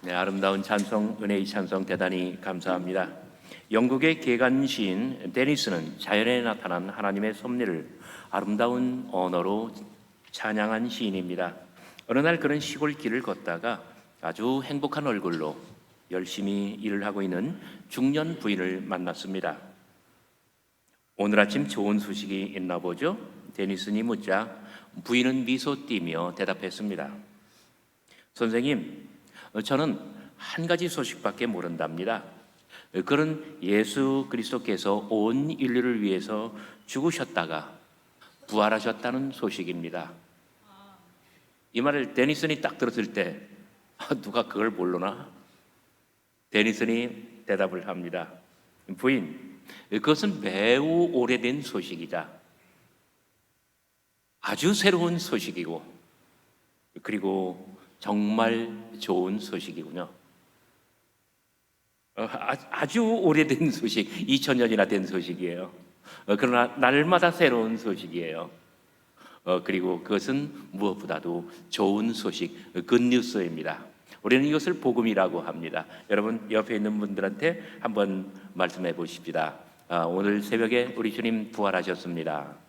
네, 아름다운 찬송, 은혜의 찬송 대단히 감사합니다. 영국의 개간 시인 데니스는 자연에 나타난 하나님의 섭리를 아름다운 언어로 찬양한 시인입니다. 어느 날 그런 시골 길을 걷다가 아주 행복한 얼굴로 열심히 일을 하고 있는 중년 부인을 만났습니다. 오늘 아침 좋은 소식이 있나 보죠? 데니슨이 묻자 부인은 미소 띠며 대답했습니다. 선생님, 저는 한 가지 소식밖에 모른답니다. 그런 예수 그리스도께서 온 인류를 위해서 죽으셨다가 부활하셨다는 소식입니다. 이 말을 데니슨이 딱 들었을 때 누가 그걸 모르나? 데니슨이 대답을 합니다. 부인, 그것은 매우 오래된 소식이자 아주 새로운 소식이고 그리고 정말 좋은 소식이군요. 아주 오래된 소식, 2000년이나 된 소식이에요. 그러나 날마다 새로운 소식이에요. 그리고 그것은 무엇보다도 좋은 소식, 굿뉴스입니다. 우리는 이것을 복음이라고 합니다. 여러분 옆에 있는 분들한테 한번 말씀해 보십시다. 오늘 새벽에 우리 주님 부활하셨습니다.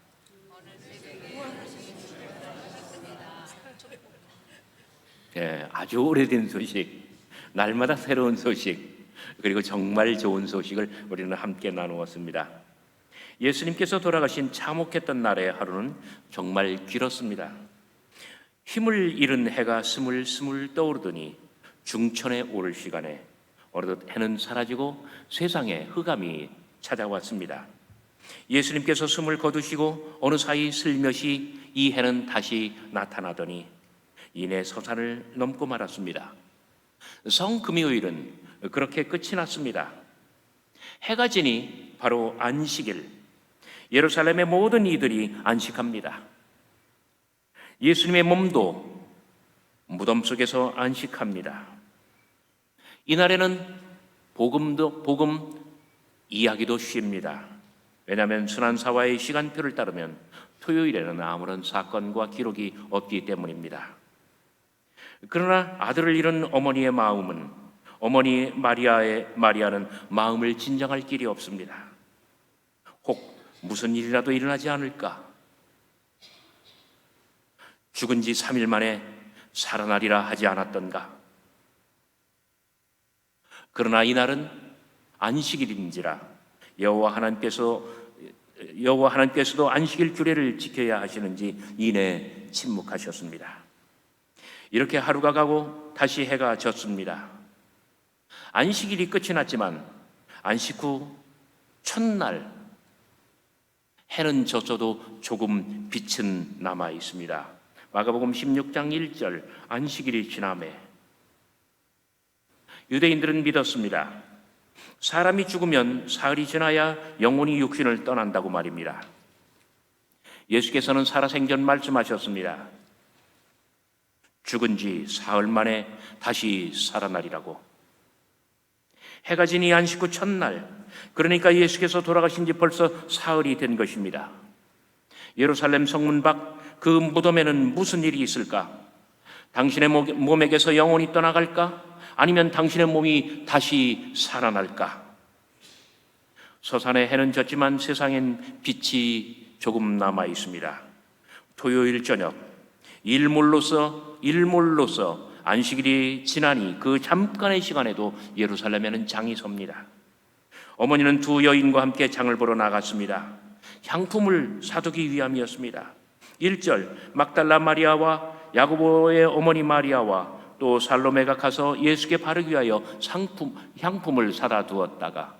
예, 아주 오래된 소식, 날마다 새로운 소식, 그리고 정말 좋은 소식을 우리는 함께 나누었습니다. 예수님께서 돌아가신 참혹했던 날의 하루는 정말 길었습니다. 힘을 잃은 해가 스물스물 떠오르더니 중천에 오를 시간에 어느덧 해는 사라지고 세상에 흑암이 찾아왔습니다. 예수님께서 숨을 거두시고 어느 사이 슬며시 이 해는 다시 나타나더니 이내 서산을 넘고 말았습니다. 성금요일은 그렇게 끝이 났습니다. 해가 지니 바로 안식일, 예루살렘의 모든 이들이 안식합니다. 예수님의 몸도 무덤 속에서 안식합니다. 이날에는 복음 이야기도 쉽니다. 왜냐하면 순환사와의 시간표를 따르면 토요일에는 아무런 사건과 기록이 없기 때문입니다. 그러나 아들을 잃은 어머니의 마음은, 어머니 마리아는 마음을 진정할 길이 없습니다. 혹 무슨 일이라도 일어나지 않을까? 죽은 지 3일 만에 살아나리라 하지 않았던가? 그러나 이날은 안식일인지라 여호와 하나님께서도 안식일 규례를 지켜야 하시는지 이내 침묵하셨습니다. 이렇게 하루가 가고 다시 해가 졌습니다. 안식일이 끝이 났지만 안식 후 첫날 해는 졌어도 조금 빛은 남아 있습니다. 마가복음 16장 1절, 안식일이 지나매 유대인들은 믿었습니다. 사람이 죽으면 사흘이 지나야 영혼이 육신을 떠난다고 말입니다. 예수께서는 살아생전 말씀하셨습니다. 죽은 지 사흘 만에 다시 살아나리라고. 해가 지니 안식 후 첫날, 그러니까 예수께서 돌아가신 지 벌써 사흘이 된 것입니다. 예루살렘 성문 밖 그 무덤에는 무슨 일이 있을까? 당신의 몸에게서 영혼이 떠나갈까? 아니면 당신의 몸이 다시 살아날까? 서산의 해는 졌지만 세상엔 빛이 조금 남아 있습니다. 토요일 저녁, 일몰로서 안식일이 지나니 그 잠깐의 시간에도 예루살렘에는 장이 섭니다. 어머니는 두 여인과 함께 장을 보러 나갔습니다. 향품을 사두기 위함이었습니다. 1절, 막달라 마리아와 야고보의 어머니 마리아와 또 살로메가 가서 예수께 바르기 위하여 향품을 사다 두었다가,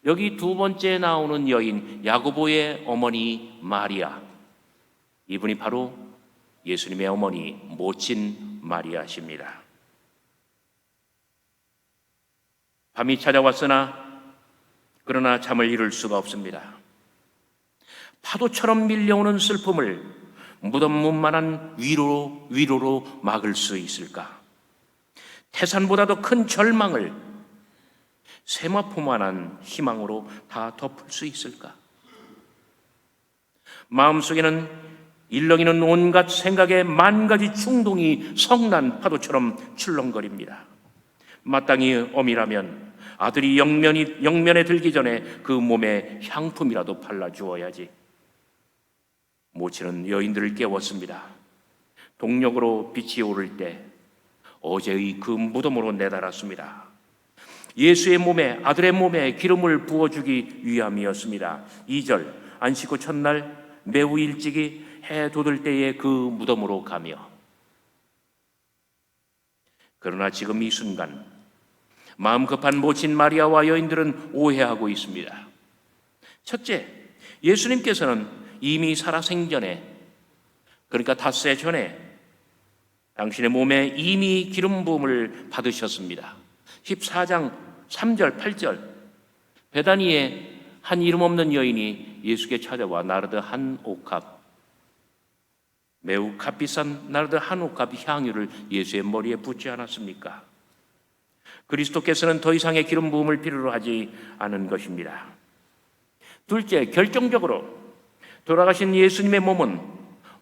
여기 두 번째 나오는 여인 야고보의 어머니 마리아, 이분이 바로 예수님의 어머니 모친 마리아십니다. 밤이 찾아왔으나 그러나 잠을 이룰 수가 없습니다. 파도처럼 밀려오는 슬픔을 무덤 문만한 위로로 막을 수 있을까? 태산보다도 큰 절망을 세마포만한 희망으로 다 덮을 수 있을까? 마음속에는 일렁이는 온갖 생각에 만 가지 충동이 성난 파도처럼 출렁거립니다. 마땅히 엄이라면 아들이 영면에 들기 전에 그 몸에 향품이라도 발라주어야지. 모친은 여인들을 깨웠습니다. 동력으로 빛이 오를 때 어제의 그 무덤으로 내달았습니다. 예수의 몸에, 아들의 몸에 기름을 부어주기 위함이었습니다. 2절, 안식 후 첫날 매우 일찍이 해 돋을 때에 그 무덤으로 가며. 그러나 지금 이 순간 마음 급한 모친 마리아와 여인들은 오해하고 있습니다. 첫째, 예수님께서는 이미 살아생전에, 그러니까 닷새 전에 당신의 몸에 이미 기름 부음을 받으셨습니다. 14장 3절 8절, 베다니에 한 이름 없는 여인이 예수께 찾아와 나르드 한 옥합, 매우 값비싼 나르드 한 옥합 향유를 예수의 머리에 붓지 않았습니까? 그리스도께서는 더 이상의 기름 부음을 필요로 하지 않은 것입니다. 둘째, 결정적으로 돌아가신 예수님의 몸은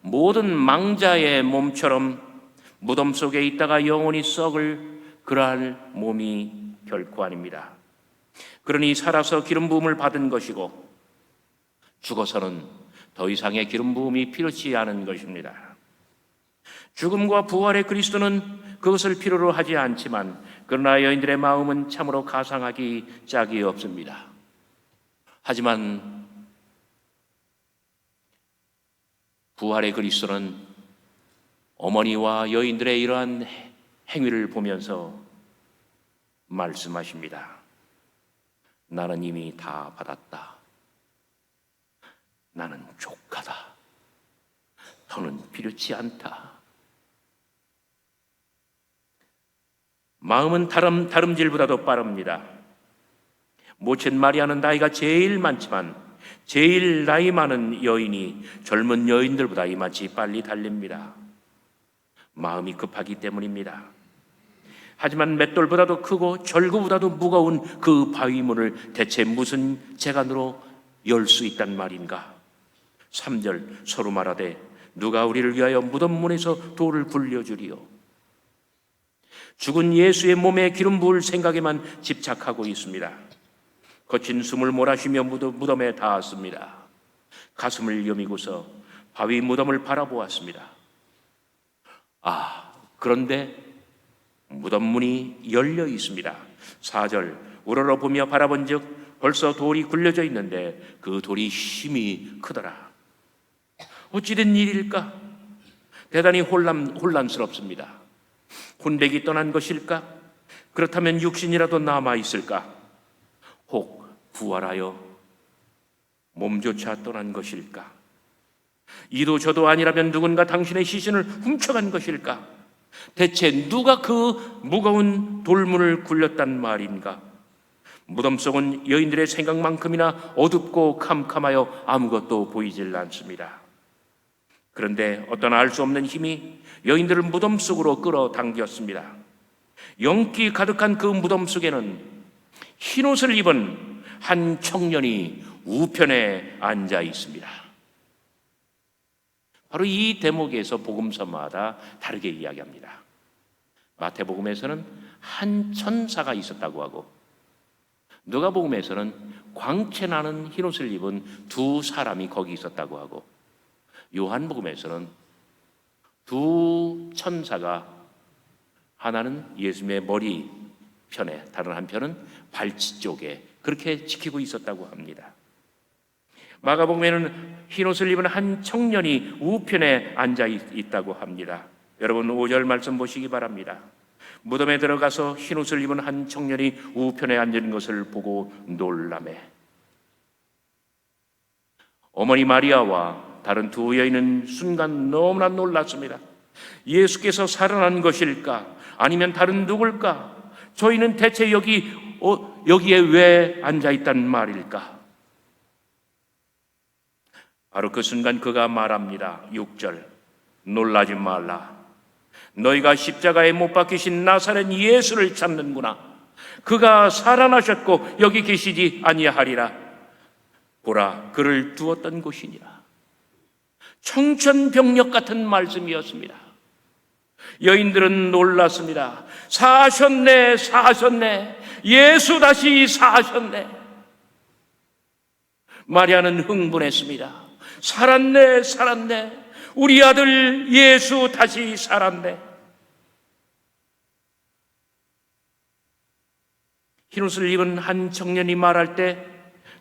모든 망자의 몸처럼 무덤 속에 있다가 영원히 썩을 그러할 몸이 결코 아닙니다. 그러니 살아서 기름 부음을 받은 것이고 죽어서는 더 이상의 기름 부음이 필요치 않은 것입니다. 죽음과 부활의 그리스도는 그것을 필요로 하지 않지만 그러나 여인들의 마음은 참으로 가상하기 짝이 없습니다. 하지만 부활의 그리스도는 어머니와 여인들의 이러한 행위를 보면서 말씀하십니다. 나는 이미 다 받았다. 나는 족하다. 더는 필요치 않다. 마음은 다름질보다도 빠릅니다. 모친 마리아는 나이가 제일 많지만 제일 나이 많은 여인이 젊은 여인들보다 이마치 빨리 달립니다. 마음이 급하기 때문입니다. 하지만 맷돌보다도 크고 절구보다도 무거운 그 바위문을 대체 무슨 재간으로 열 수 있단 말인가? 3절, 서로 말하되 누가 우리를 위하여 무덤문에서 돌을 굴려주리요. 죽은 예수의 몸에 기름 부을 생각에만 집착하고 있습니다. 거친 숨을 몰아쉬며 무덤에 닿았습니다. 가슴을 여미고서 바위 무덤을 바라보았습니다. 그런데 무덤 문이 열려 있습니다. 4절, 우러러보며 바라본즉 벌써 돌이 굴려져 있는데 그 돌이 힘이 크더라. 어찌된 일일까? 대단히 혼란스럽습니다. 혼백이 떠난 것일까? 그렇다면 육신이라도 남아있을까? 혹 부활하여 몸조차 떠난 것일까? 이도 저도 아니라면 누군가 당신의 시신을 훔쳐간 것일까? 대체 누가 그 무거운 돌문을 굴렸단 말인가? 무덤 속은 여인들의 생각만큼이나 어둡고 캄캄하여 아무것도 보이질 않습니다. 그런데 어떤 알 수 없는 힘이 여인들을 무덤 속으로 끌어당겼습니다. 영기 가득한 그 무덤 속에는 흰옷을 입은 한 청년이 우편에 앉아 있습니다. 바로 이 대목에서 복음서마다 다르게 이야기합니다. 마태복음에서는 한 천사가 있었다고 하고 누가복음에서는 광채나는 흰옷을 입은 두 사람이 거기 있었다고 하고 요한복음에서는 두 천사가 하나는 예수님의 머리 편에 다른 한편은 발치 쪽에 그렇게 지키고 있었다고 합니다. 마가복음에는 흰옷을 입은 한 청년이 우편에 앉아 있다고 합니다. 여러분 5절 말씀 보시기 바랍니다. 무덤에 들어가서 흰옷을 입은 한 청년이 우편에 앉은 것을 보고 놀라매 어머니 마리아와 다른 두 여인은 순간 너무나 놀랐습니다. 예수께서 살아난 것일까? 아니면 다른 누굴까? 저희는 대체 여기에 왜 앉아있단 말일까? 바로 그 순간 그가 말합니다. 6절, 놀라지 말라. 너희가 십자가에 못 박히신 나사렛 예수를 찾는구나. 그가 살아나셨고 여기 계시지 아니하리라. 보라, 그를 두었던 곳이니라. 청천벽력 같은 말씀이었습니다. 여인들은 놀랐습니다. 사셨네, 사셨네. 예수 다시 사셨네. 마리아는 흥분했습니다. 살았네, 살았네. 우리 아들 예수 다시 살았네. 흰옷을 입은 한 청년이 말할 때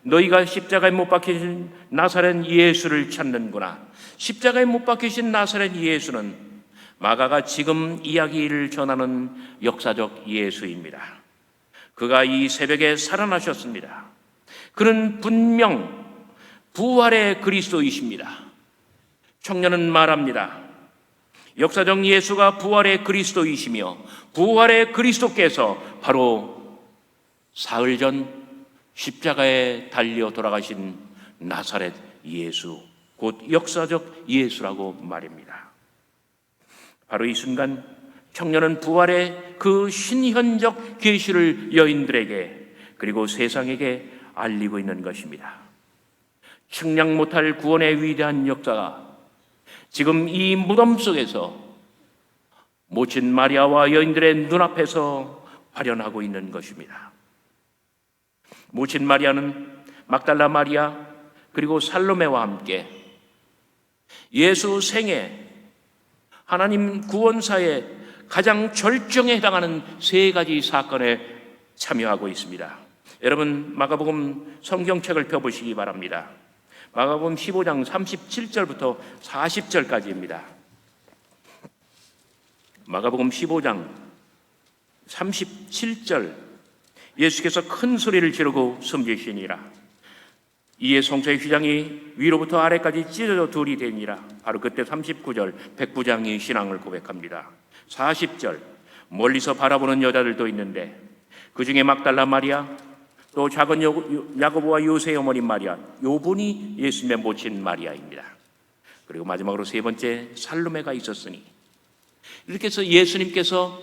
너희가 십자가에 못 박히신 나사렛 예수를 찾는구나. 십자가에 못 박히신 나사렛 예수는 마가가 지금 이야기를 전하는 역사적 예수입니다. 그가 이 새벽에 살아나셨습니다. 그는 분명 부활의 그리스도이십니다. 청년은 말합니다. 역사적 예수가 부활의 그리스도이시며 부활의 그리스도께서 바로 사흘 전 십자가에 달려 돌아가신 나사렛 예수, 곧 역사적 예수라고 말입니다. 바로 이 순간 청년은 부활의 그 신현적 계시를 여인들에게 그리고 세상에게 알리고 있는 것입니다. 측량 못할 구원의 위대한 역사가 지금 이 무덤 속에서 모친 마리아와 여인들의 눈앞에서 발현하고 있는 것입니다. 모친 마리아는 막달라 마리아 그리고 살로메와 함께 예수 생애 하나님 구원사의 가장 절정에 해당하는 세 가지 사건에 참여하고 있습니다. 여러분 마가복음 성경책을 펴보시기 바랍니다. 마가복음 15장 37절부터 40절까지입니다. 마가복음 15장 37절 예수께서 큰 소리를 지르고 숨지시니라. 이에 성소의 휘장이 위로부터 아래까지 찢어져 둘이 되니라. 바로 그때 39절 백부장이 신앙을 고백합니다. 40절 멀리서 바라보는 여자들도 있는데 그 중에 막달라 마리아 또 작은 야고보와 요새의 어머니 마리아, 요분이 예수님의 모친 마리아입니다. 그리고 마지막으로 세 번째 살로메가 있었으니, 이렇게 해서 예수님께서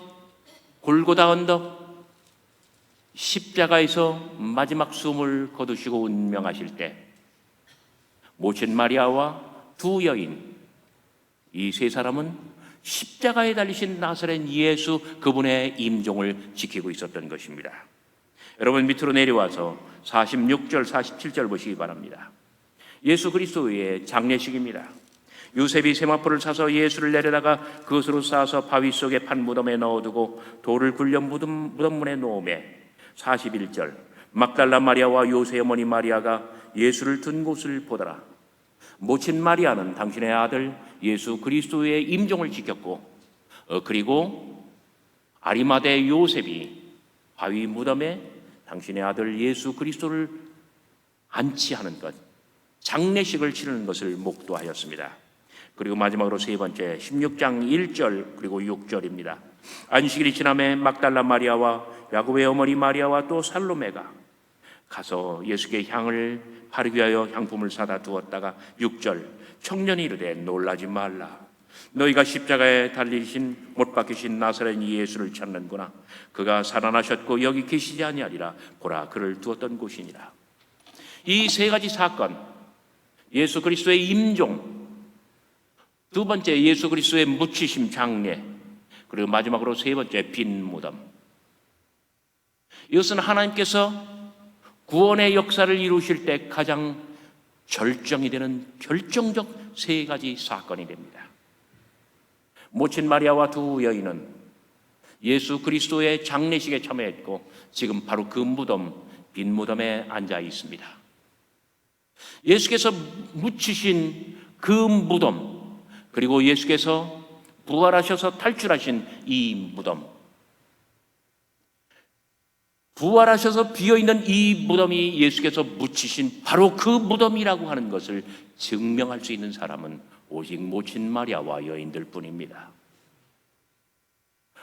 골고다 언덕 십자가에서 마지막 숨을 거두시고 운명하실 때 모친 마리아와 두 여인, 이 세 사람은 십자가에 달리신 나사렛 예수 그분의 임종을 지키고 있었던 것입니다. 여러분 밑으로 내려와서 46절 47절 보시기 바랍니다. 예수 그리스도의 장례식입니다. 요셉이 세마포를 사서 예수를 내려다가 그것으로 싸서 바위 속에 판 무덤에 넣어두고 돌을 굴려 무덤문에 놓으매 41절 막달라 마리아와 요셉의 어머니 마리아가 예수를 둔 곳을 보더라. 모친 마리아는 당신의 아들 예수 그리스도의 임종을 지켰고 그리고 아리마대 요셉이 바위 무덤에 당신의 아들 예수 그리스도를 안치하는 것, 장례식을 치르는 것을 목도하였습니다. 그리고 마지막으로 세 번째 16장 1절 그리고 6절입니다. 안식일이 지남에 막달라 마리아와 야고보의 어머니 마리아와 또 살로메가 가서 예수께 향을 바르기 위하여 향품을 사다 두었다가 6절 청년이 이르되 놀라지 말라. 너희가 십자가에 달리신 못 박히신 나사렛 예수를 찾는구나. 그가 살아나셨고 여기 계시지 아니하리라. 보라 그를 두었던 곳이니라. 이 세 가지 사건, 예수 그리스도의 임종, 두 번째 예수 그리스도의 묻히심 장례, 그리고 마지막으로 세 번째 빈 무덤. 이것은 하나님께서 구원의 역사를 이루실 때 가장 절정이 되는 결정적 세 가지 사건이 됩니다. 모친 마리아와 두 여인은 예수 그리스도의 장례식에 참여했고 지금 바로 그 무덤, 빈 무덤에 앉아 있습니다. 예수께서 묻히신 그 무덤, 그리고 예수께서 부활하셔서 탈출하신 이 무덤, 부활하셔서 비어있는 이 무덤이 예수께서 묻히신 바로 그 무덤이라고 하는 것을 증명할 수 있는 사람은 오직 모친 마리아와 여인들 뿐입니다.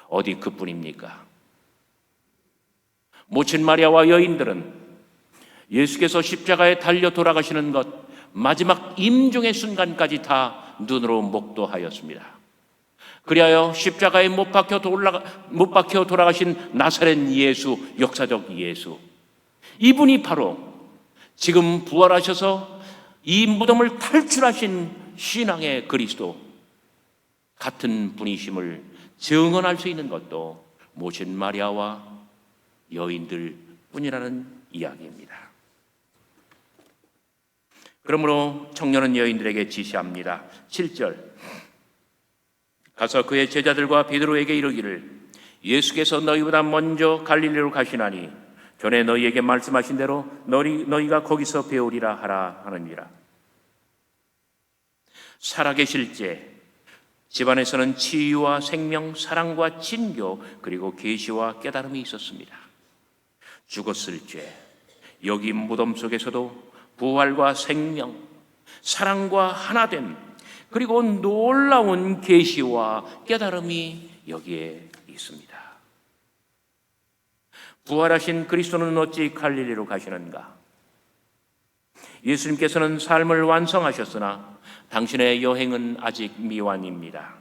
어디 그뿐입니까? 모친 마리아와 여인들은 예수께서 십자가에 달려 돌아가시는 것, 마지막 임종의 순간까지 다 눈으로 목도하였습니다. 그리하여 십자가에 못 박혀 돌아가신 나사렛 예수, 역사적 예수, 이분이 바로 지금 부활하셔서 이 무덤을 탈출하신 신앙의 그리스도 같은 분이심을 증언할 수 있는 것도 모신 마리아와 여인들 뿐이라는 이야기입니다. 그러므로 청년은 여인들에게 지시합니다. 7절, 가서 그의 제자들과 베드로에게 이르기를 예수께서 너희보다 먼저 갈릴리로 가시나니 전에 너희에게 말씀하신 대로 너희가 거기서 배우리라 하라 하느니라. 살아계실 때 집안에서는 치유와 생명, 사랑과 진교, 그리고 계시와 깨달음이 있었습니다. 죽었을 때 여기 무덤 속에서도 부활과 생명, 사랑과 하나됨, 그리고 놀라운 계시와 깨달음이 여기에 있습니다. 부활하신 그리스도는 어찌 갈릴리로 가시는가? 예수님께서는 삶을 완성하셨으나 당신의 여행은 아직 미완입니다.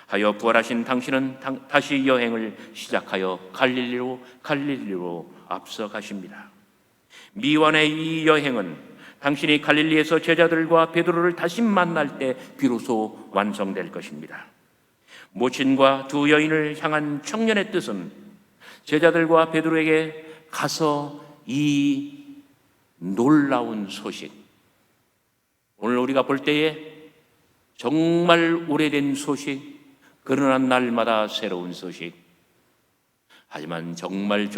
하여 부활하신 당신은 다시 여행을 시작하여 갈릴리로 앞서 가십니다. 미완의 이 여행은 당신이 갈릴리에서 제자들과 베드로를 다시 만날 때 비로소 완성될 것입니다. 모친과 두 여인을 향한 청년의 뜻은 제자들과 베드로에게 가서 이 놀라운 소식, 오늘 우리가 볼 때에 정말 오래된 소식, 그러나 날마다 새로운 소식, 하지만 정말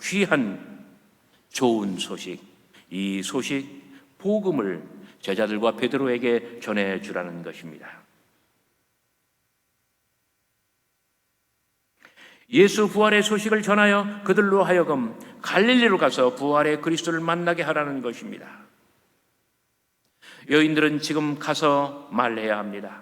귀한 좋은 소식, 이 소식, 복음을 제자들과 베드로에게 전해주라는 것입니다. 예수 부활의 소식을 전하여 그들로 하여금 갈릴리로 가서 부활의 그리스도를 만나게 하라는 것입니다. 여인들은 지금 가서 말해야 합니다.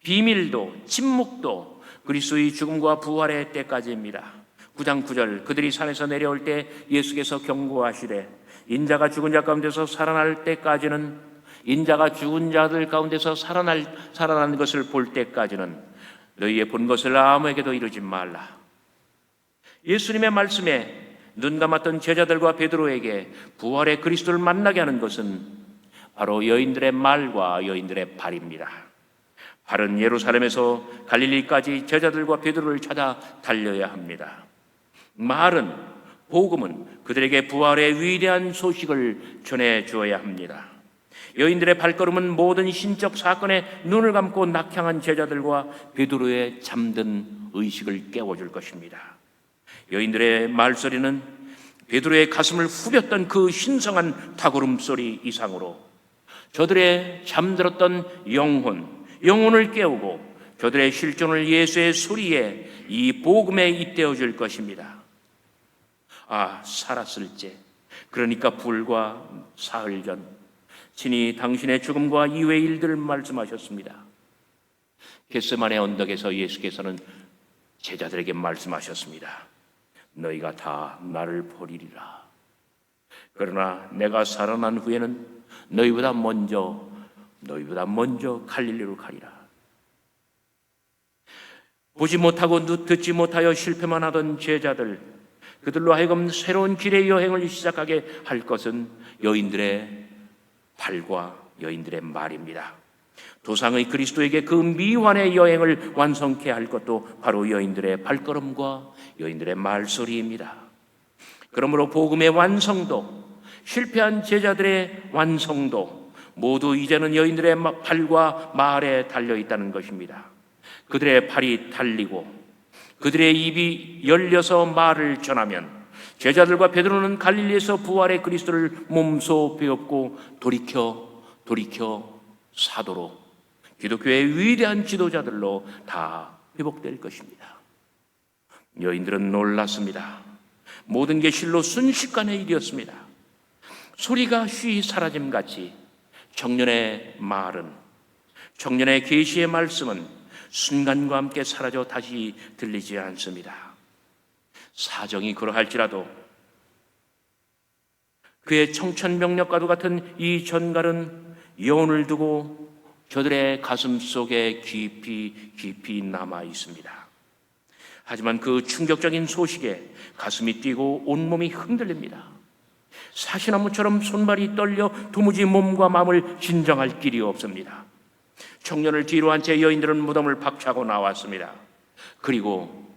비밀도 침묵도 그리스도의 죽음과 부활의 때까지입니다. 9장 9절, 그들이 산에서 내려올 때 예수께서 경고하시되 인자가 죽은 자 가운데서 살아날 때까지는, 인자가 죽은 자들 가운데서 살아난 것을 볼 때까지는 너희의 본 것을 아무에게도 이루지 말라. 예수님의 말씀에 눈 감았던 제자들과 베드로에게 부활의 그리스도를 만나게 하는 것은 바로 여인들의 말과 여인들의 발입니다. 발은 예루살렘에서 갈릴리까지 제자들과 베드로를 찾아 달려야 합니다. 말은, 복음은 그들에게 부활의 위대한 소식을 전해 주어야 합니다. 여인들의 발걸음은 모든 신적 사건에 눈을 감고 낙향한 제자들과 베드로의 잠든 의식을 깨워줄 것입니다. 여인들의 말소리는 베드로의 가슴을 후볐던 그 신성한 탁구름소리 이상으로 저들의 잠들었던 영혼을 깨우고 저들의 실존을 예수의 소리에, 이 복음에 잇대어 줄 것입니다. 살았을 때, 그러니까 불과 사흘 전 친히 당신의 죽음과 이후의 일들을 말씀하셨습니다. 겟세마네 언덕에서 예수께서는 제자들에게 말씀하셨습니다. 너희가 다 나를 버리리라. 그러나 내가 살아난 후에는 너희보다 먼저 갈릴리로 가리라. 보지 못하고 듣지 못하여 실패만 하던 제자들, 그들로 하여금 새로운 길의 여행을 시작하게 할 것은 여인들의 발과 여인들의 말입니다. 도상의 그리스도에게 그 미완의 여행을 완성케 할 것도 바로 여인들의 발걸음과 여인들의 말소리입니다. 그러므로 복음의 완성도, 실패한 제자들의 완성도 모두 이제는 여인들의 발과 말에 달려있다는 것입니다. 그들의 발이 달리고 그들의 입이 열려서 말을 전하면 제자들과 베드로는 갈릴리에서 부활의 그리스도를 몸소 배웠고 돌이켜 사도로, 기독교의 위대한 지도자들로 다 회복될 것입니다. 여인들은 놀랐습니다. 모든 게 실로 순식간의 일이었습니다. 소리가 쉬이 사라짐같이 청년의 말은, 청년의 계시의 말씀은 순간과 함께 사라져 다시 들리지 않습니다. 사정이 그러할지라도 그의 청천벽력과도 같은 이 전갈은 여운을 두고 저들의 가슴 속에 깊이 남아 있습니다. 하지만 그 충격적인 소식에 가슴이 뛰고 온몸이 흔들립니다. 사시나무처럼 손발이 떨려 도무지 몸과 마음을 진정할 길이 없습니다. 청년을 뒤로 한 채 여인들은 무덤을 박차고 나왔습니다. 그리고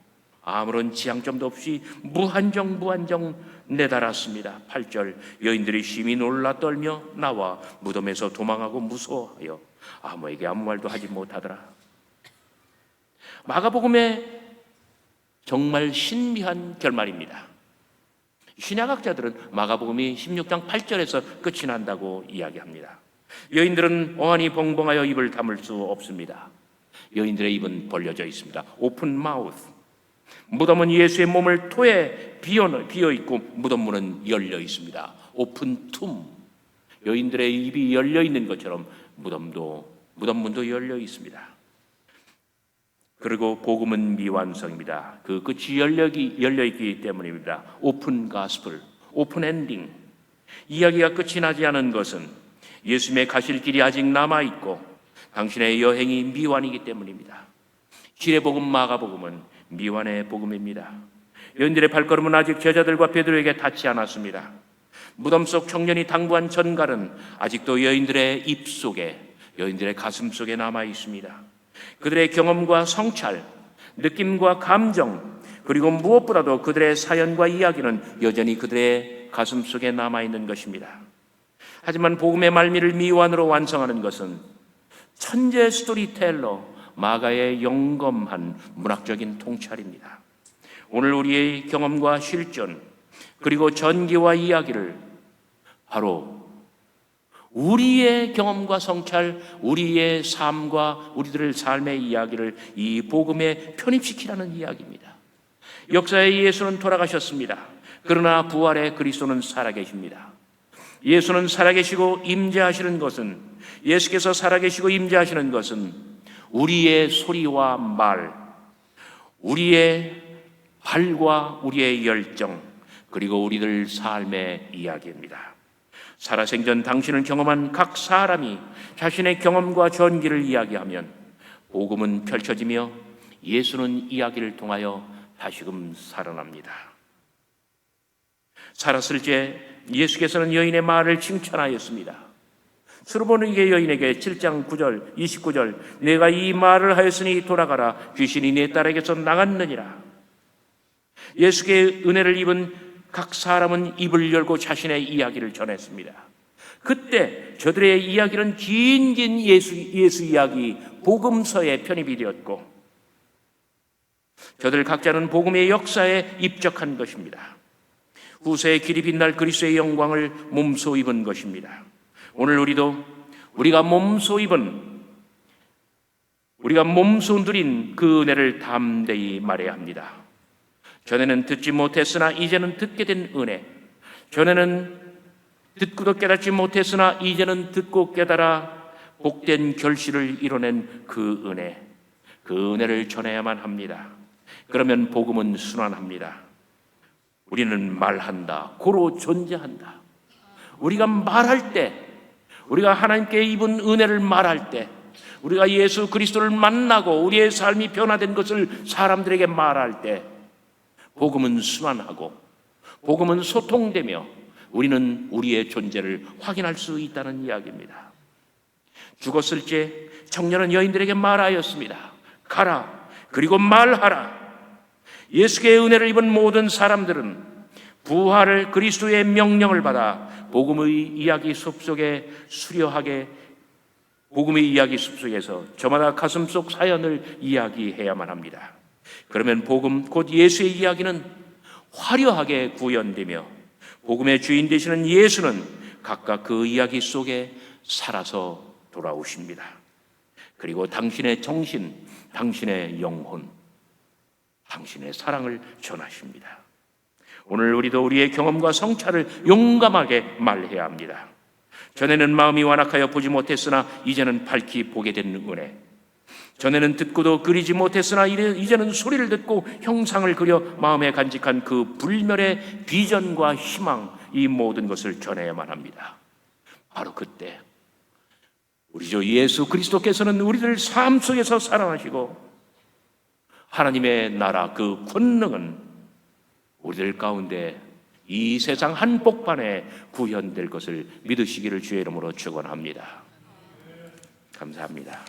아무런 지향점도 없이 무한정 내달았습니다. 8절, 여인들이 심히 놀라 떨며 나와 무덤에서 도망하고 무서워하여 아무에게 아무 말도 하지 못하더라. 마가복음의 정말 신비한 결말입니다. 신약학자들은 마가복음이 16장 8절에서 끝이 난다고 이야기합니다. 여인들은 어안이 벙벙하여 입을 다물 수 없습니다. 여인들의 입은 벌려져 있습니다. 오픈 마우스. 무덤은 예수의 몸을 토에 비어 있고 무덤 문은 열려 있습니다. 오픈 툼. 여인들의 입이 열려 있는 것처럼 무덤 문도 열려 있습니다. 그리고 복음은 미완성입니다. 그 끝이 열려 있기 때문입니다. 오픈 가스플, 오픈 엔딩. 이야기가 끝이 나지 않은 것은 예수님의 가실 길이 아직 남아 있고 당신의 여행이 미완이기 때문입니다. 시대복음 마가복음은 미완의 복음입니다. 여인들의 발걸음은 아직 제자들과 베드로에게 닿지 않았습니다. 무덤 속 청년이 당부한 전갈은 아직도 여인들의 입 속에, 여인들의 가슴 속에 남아 있습니다. 그들의 경험과 성찰, 느낌과 감정, 그리고 무엇보다도 그들의 사연과 이야기는 여전히 그들의 가슴 속에 남아 있는 것입니다. 하지만 복음의 말미를 미완으로 완성하는 것은 천재 스토리텔러 마가의 영검한 문학적인 통찰입니다. 오늘 우리의 경험과 실존, 그리고 전기와 이야기를 바로 우리의 경험과 성찰, 우리의 삶과 우리들의 삶의 이야기를 이 복음에 편입시키라는 이야기입니다. 역사에 예수는 돌아가셨습니다. 그러나 부활의 그리스도는 살아계십니다. 예수는 살아계시고 임재하시는 것은, 예수께서 살아계시고 임재하시는 것은 우리의 소리와 말, 우리의 발과 우리의 열정, 그리고 우리들 삶의 이야기입니다. 살아생전 당신을 경험한 각 사람이 자신의 경험과 전기를 이야기하면 복음은 펼쳐지며 예수는 이야기를 통하여 다시금 살아납니다. 살았을 때 예수께서는 여인의 말을 칭찬하였습니다. 스르보니게 여인에게 7장 9절 29절 내가 이 말을 하였으니 돌아가라 귀신이 내 딸에게서 나갔느니라. 예수께 은혜를 입은 각 사람은 입을 열고 자신의 이야기를 전했습니다. 그때 저들의 이야기는 긴 예수 이야기 복음서에 편입이 되었고 저들 각자는 복음의 역사에 입적한 것입니다. 후세의 길이 빛날 그리스도의 영광을 몸소 입은 것입니다. 오늘 우리가 몸소 누린 그 은혜를 담대히 말해야 합니다. 전에는 듣지 못했으나 이제는 듣게 된 은혜, 전에는 듣고도 깨닫지 못했으나 이제는 듣고 깨달아 복된 결실을 이뤄낸 그 은혜를 전해야만 합니다. 그러면 복음은 순환합니다. 우리는 말한다, 고로 존재한다. 우리가 말할 때, 우리가 하나님께 입은 은혜를 말할 때, 우리가 예수 그리스도를 만나고 우리의 삶이 변화된 것을 사람들에게 말할 때 복음은 순환하고 복음은 소통되며 우리는 우리의 존재를 확인할 수 있다는 이야기입니다. 죽었을 때 청년은 여인들에게 말하였습니다. 가라, 그리고 말하라. 예수의 은혜를 입은 모든 사람들은 부활을 그리스도의 명령을 받아 복음의 이야기 숲속에 수려하게 복음의 이야기 숲속에서 저마다 가슴속 사연을 이야기해야만 합니다. 그러면 복음 곧 예수의 이야기는 화려하게 구현되며 복음의 주인 되시는 예수는 각각 그 이야기 속에 살아서 돌아오십니다. 그리고 당신의 정신, 당신의 영혼, 당신의 사랑을 전하십니다. 오늘 우리도 우리의 경험과 성찰을 용감하게 말해야 합니다. 전에는 마음이 완악하여 보지 못했으나 이제는 밝히 보게 된 은혜, 전에는 듣고도 그리지 못했으나 이제는 소리를 듣고 형상을 그려 마음에 간직한 그 불멸의 비전과 희망, 이 모든 것을 전해야만 합니다. 바로 그때 우리 주 예수 그리스도께서는 우리들 삶 속에서 살아나시고 하나님의 나라 그 권능은 우리들 가운데 이 세상 한복판에 구현될 것을 믿으시기를 주의 이름으로 축원합니다. 감사합니다.